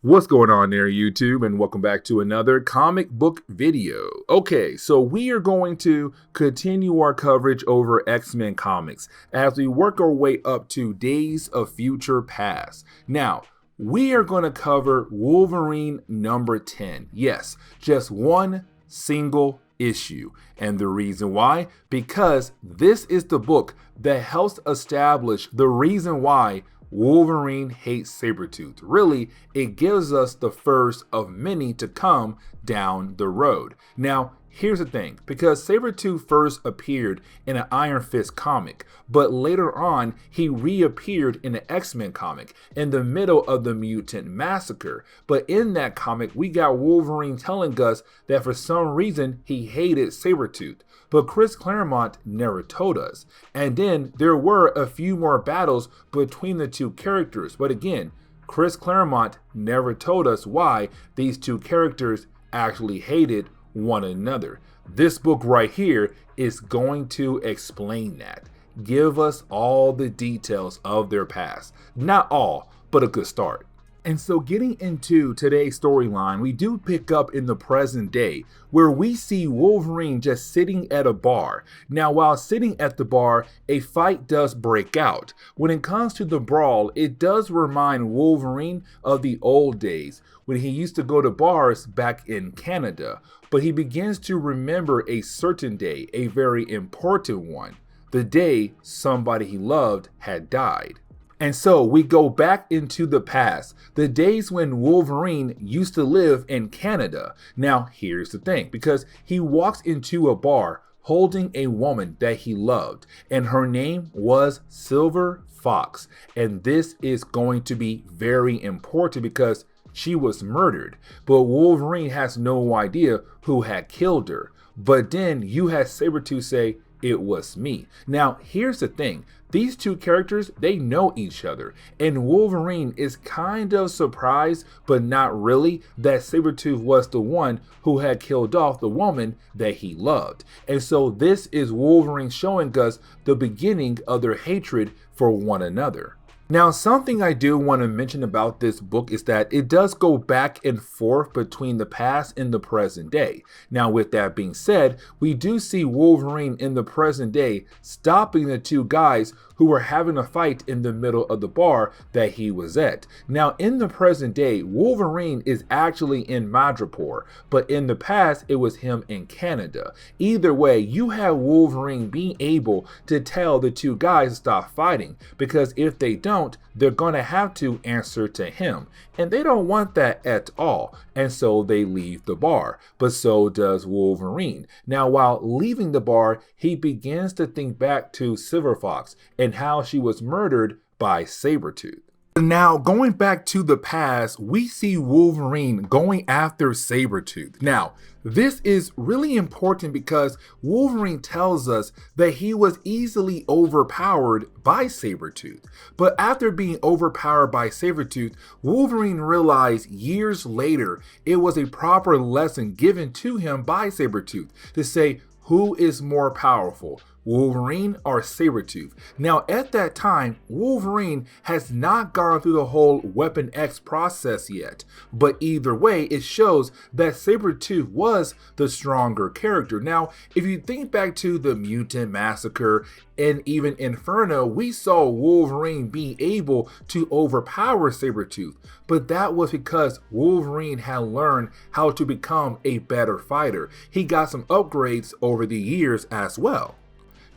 What's going on there, YouTube, and welcome back to another comic book video. Okay, so we are going to continue our coverage over X-Men comics as we work our way up to Days of Future Past. Now, we are going to cover Wolverine number 10. Yes, just one single issue. And the reason why? Because this is the book that helps establish the reason why Wolverine hates Sabretooth. Really, it gives us the first of many to come down the road. Now, here's the thing, because Sabretooth first appeared in an Iron Fist comic, but later on, he reappeared in an X-Men comic in the middle of the Mutant Massacre. But in that comic, we got Wolverine telling us that for some reason, he hated Sabretooth. But Chris Claremont never told us. And then there were a few more battles between the two characters. But again, Chris Claremont never told us why these two characters actually hated one another. This book right here is going to explain that. Give us all the details of their past. Not all, but a good start. And so getting into today's storyline, we do pick up in the present day where we see Wolverine just sitting at a bar. Now, while sitting at the bar, a fight does break out. When it comes to the brawl, it does remind Wolverine of the old days when he used to go to bars back in Canada. But he begins to remember a certain day, a very important one, the day somebody he loved had died. And so we go back into the past, the days when Wolverine used to live in Canada. Now, here's the thing, because he walks into a bar holding a woman that he loved, and her name was Silver Fox. And this is going to be very important because she was murdered, but Wolverine has no idea who had killed her. But then you had Sabretooth say, "It was me." Now, here's the thing. These two characters, they know each other, and Wolverine is kind of surprised, but not really, that Sabretooth was the one who had killed off the woman that he loved. And so this is Wolverine showing us the beginning of their hatred for one another. Now, something I do want to mention about this book is that it does go back and forth between the past and the present day. Now, with that being said, we do see Wolverine in the present day stopping the two guys who were having a fight in the middle of the bar that he was at. Now, in the present day, Wolverine is actually in Madripoor, but in the past, it was him in Canada. Either way, you have Wolverine being able to tell the two guys to stop fighting, because if they don't, they're going to have to answer to him. And they don't want that at all. And so they leave the bar. But so does Wolverine. Now, while leaving the bar, he begins to think back to Silver Fox and how she was murdered by Sabretooth. Now, going back to the past, we see Wolverine going after Sabretooth. Now, this is really important because Wolverine tells us that he was easily overpowered by Sabretooth. But after being overpowered by Sabretooth, Wolverine realized years later it was a proper lesson given to him by Sabretooth to say, who is more powerful, Wolverine or Sabretooth? Now, at that time, Wolverine has not gone through the whole Weapon X process yet. But either way, it shows that Sabretooth was the stronger character. Now, if you think back to the Mutant Massacre and even Inferno, we saw Wolverine be able to overpower Sabretooth. But that was because Wolverine had learned how to become a better fighter. He got some upgrades over the years as well.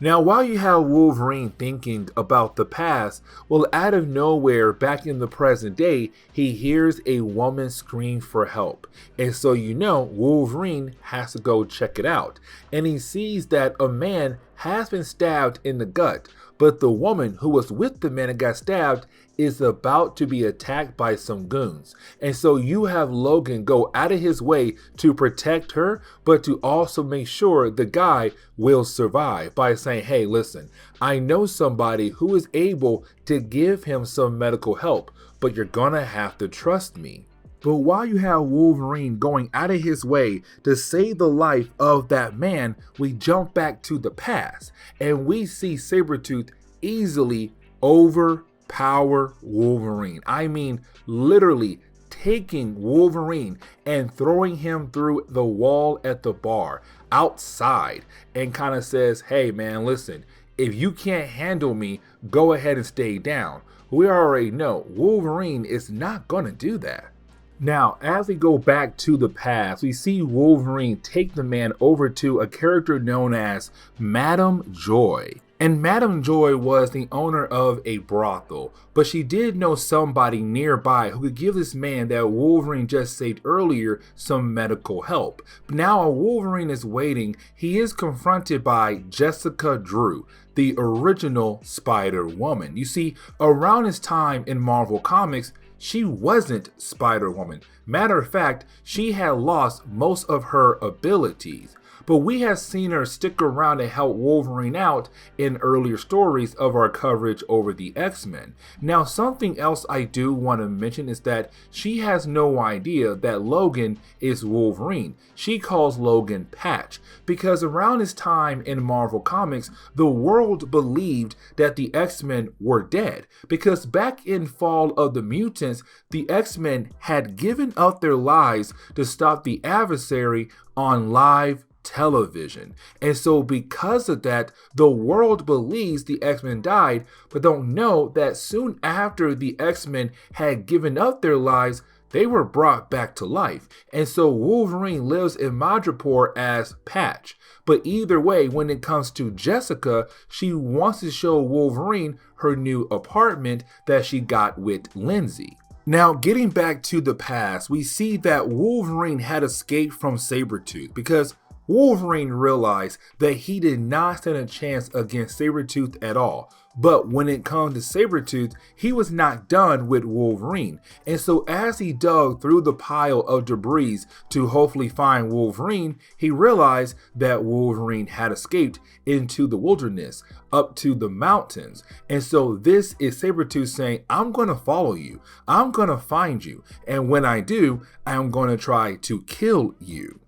Now, while you have Wolverine thinking about the past, well, out of nowhere, back in the present day, he hears a woman scream for help. And so you know Wolverine has to go check it out. And he sees that a man has been stabbed in the gut, but the woman who was with the man that got stabbed is about to be attacked by some goons. And so you have Logan go out of his way to protect her, but to also make sure the guy will survive by saying, hey, listen, I know somebody who is able to give him some medical help, but you're gonna have to trust me. But while you have Wolverine going out of his way to save the life of that man, we jump back to the past and we see Sabretooth easily overpower Wolverine. I mean, literally taking Wolverine and throwing him through the wall at the bar outside, and kind of says, hey man, listen, if you can't handle me, go ahead and stay down. We already know Wolverine is not gonna do that. Now, as we go back to the past, we see Wolverine take the man over to a character known as Madame Joy. And Madame Joy was the owner of a brothel, but she did know somebody nearby who could give this man that Wolverine just saved earlier some medical help. But now while Wolverine is waiting, he is confronted by Jessica Drew, the original Spider-Woman. You see, around this time in Marvel Comics, she wasn't Spider-Woman. Matter of fact, she had lost most of her abilities. But we have seen her stick around to help Wolverine out in earlier stories of our coverage over the X-Men. Now, something else I do want to mention is that she has no idea that Logan is Wolverine. She calls Logan Patch, because around this time in Marvel Comics, the world believed that the X-Men were dead, because back in Fall of the Mutants, the X-Men had given up their lives to stop the adversary on live television. And so because of that, the world believes the X-Men died, but don't know that soon after the X-Men had given up their lives, they were brought back to life. And so Wolverine lives in Madripoor as Patch. But either way, when it comes to Jessica, she wants to show Wolverine her new apartment that she got with Lindsay. Now, getting back to the past, we see that Wolverine had escaped from Sabretooth because Wolverine realized that he did not stand a chance against Sabretooth at all. But when it comes to Sabretooth, he was not done with Wolverine. And so as he dug through the pile of debris to hopefully find Wolverine, he realized that Wolverine had escaped into the wilderness, up to the mountains. And so this is Sabretooth saying, I'm going to follow you. I'm going to find you. And when I do, I'm going to try to kill you.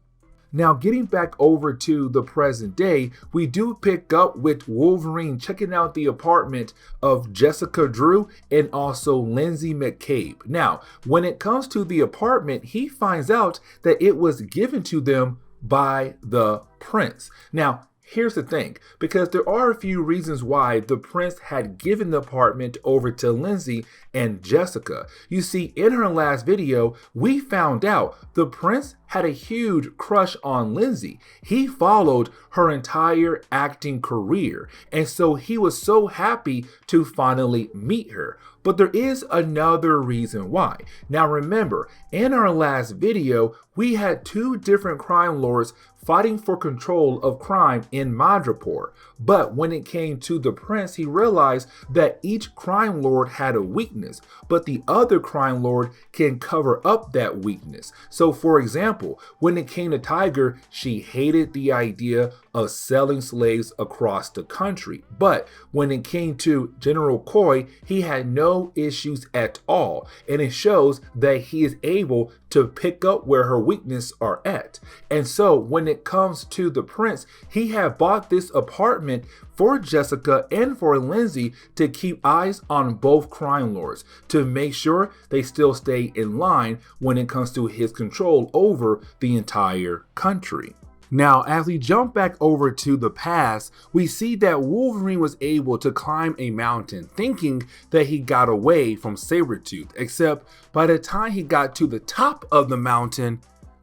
Now, getting back over to the present day, we do pick up with Wolverine checking out the apartment of Jessica Drew and also Lindsay McCabe. Now, when it comes to the apartment, he finds out that it was given to them by the prince. Now, here's the thing, because there are a few reasons why the prince had given the apartment over to Lindsay and Jessica. You see, in her last video, we found out the prince had a huge crush on Lindsay. He followed her entire acting career, and so he was so happy to finally meet her. But there is another reason why. Now remember, in our last video, we had two different crime lords fighting for control of crime in Madripoor. But when it came to the prince, he realized that each crime lord had a weakness, but the other crime lord can cover up that weakness. So for example, when it came to Tiger, she hated the idea of selling slaves across the country. But when it came to General Coy, he had no issues at all. And it shows that he is able to pick up where her weaknesses are at. And so when it comes to the prince, he had bought this apartment for Jessica and for Lindsay to keep eyes on both crime lords, to make sure they still stay in line when it comes to his control over the entire country. Now, as we jump back over to the past, we see that Wolverine was able to climb a mountain thinking that he got away from Sabretooth, except by the time he got to the top of the mountain,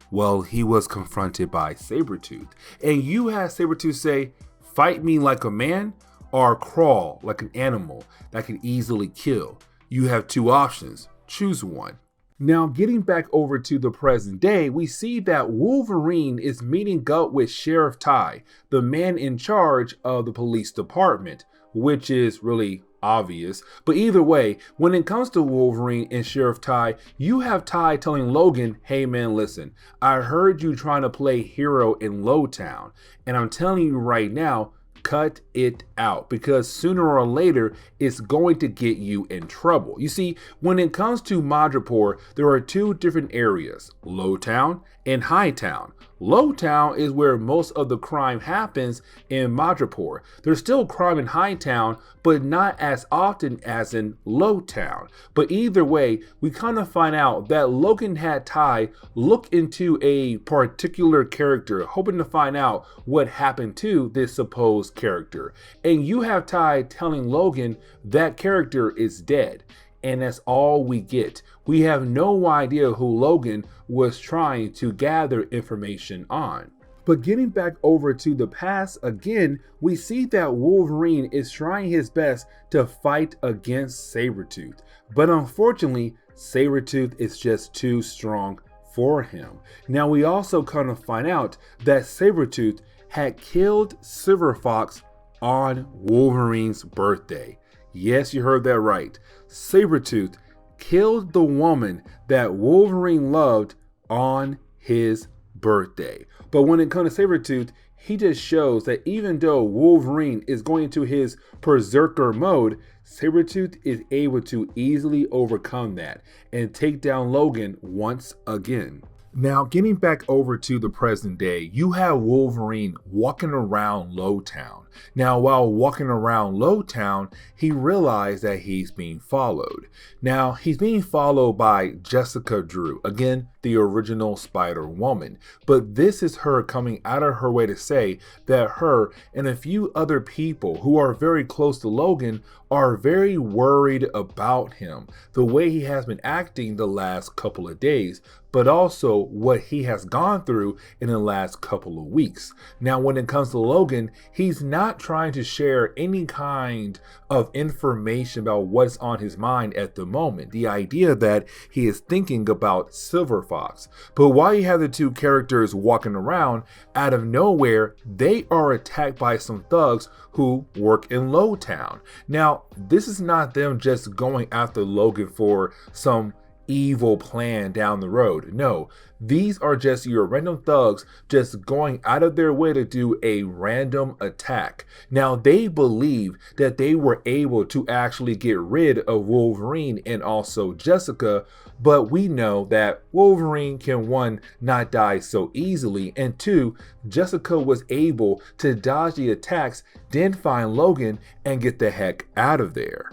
well, he was confronted by Sabretooth. And you had Sabretooth say, fight me like a man or crawl like an animal that can easily kill. You have two options, choose one. Now, getting back over to the present day, we see that Wolverine is meeting up with Sheriff Ty, the man in charge of the police department, which is really obvious. But either way, when it comes to Wolverine and Sheriff Ty, you have Ty telling Logan, hey man, listen, I heard you trying to play hero in Lowtown, and I'm telling you right now, cut it out, because sooner or later it's going to get you in trouble. You see, when it comes to Madripoor, there are two different areas, Lowtown and Hightown. Lowtown is where most of the crime happens in Madripoor. There's still crime in Hightown, but not as often as in Lowtown. But either way, we kind of find out that Logan had Ty look into a particular character, hoping to find out what happened to this supposed character. And you have Ty telling Logan that character is dead. And that's all we get. We have no idea who Logan was trying to gather information on. But getting back over to the past again, we see that Wolverine is trying his best to fight against Sabretooth. But unfortunately, Sabretooth is just too strong for him. Now we also kind of find out that Sabretooth had killed Silver Fox on Wolverine's birthday. Yes, you heard that right. Sabretooth killed the woman that Wolverine loved on his birthday. But when it comes to Sabretooth, he just shows that even though Wolverine is going into his berserker mode, Sabretooth is able to easily overcome that and take down Logan once again. Now, getting back over to the present day, you have Wolverine walking around Lowtown. Now, while walking around Lowtown, he realized that he's being followed. Now, he's being followed by Jessica Drew, again, the original Spider-Woman. But this is her coming out of her way to say that her and a few other people who are very close to Logan are very worried about him, the way he has been acting the last couple of days, but also what he has gone through in the last couple of weeks. Now, when it comes to Logan, he's not trying to share any kind of information about what's on his mind at the moment. The idea that he is thinking about Silver Fox. But while you have the two characters walking around, out of nowhere, they are attacked by some thugs who work in Lowtown. Now, this is not them just going after Logan for some evil plan down the road. No, these are just your random thugs just going out of their way to do a random attack. Now, they believe that they were able to actually get rid of Wolverine and also Jessica, but we know that Wolverine can, one, not die so easily, and two, Jessica was able to dodge the attacks, then find Logan and get the heck out of there.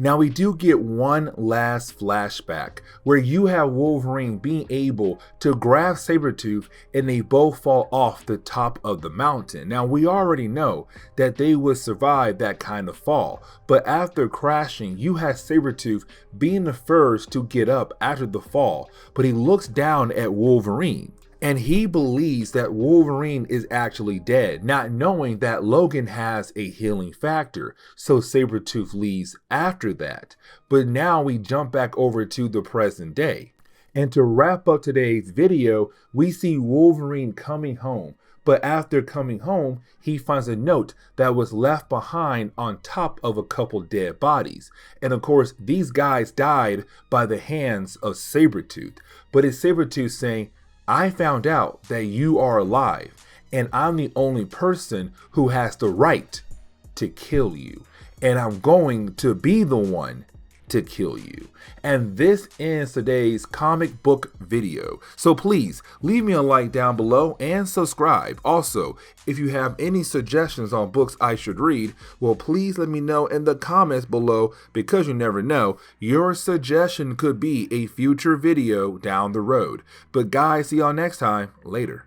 Now, we do get one last flashback where you have Wolverine being able to grab Sabretooth and they both fall off the top of the mountain. Now, we already know that they would survive that kind of fall, but after crashing, you have Sabretooth being the first to get up after the fall, but he looks down at Wolverine. And he believes that Wolverine is actually dead, not knowing that Logan has a healing factor. So Sabretooth leaves after that. But now we jump back over to the present day. And to wrap up today's video, we see Wolverine coming home. But after coming home, he finds a note that was left behind on top of a couple dead bodies. And of course, these guys died by the hands of Sabretooth. But it's Sabretooth saying, I found out that you are alive, and I'm the only person who has the right to kill you. And I'm going to be the one to kill you. And this ends today's comic book video. So please leave me a like down below and subscribe. Also, if you have any suggestions on books I should read, well, please let me know in the comments below, because you never know, your suggestion could be a future video down the road. But guys, see y'all next time. Later.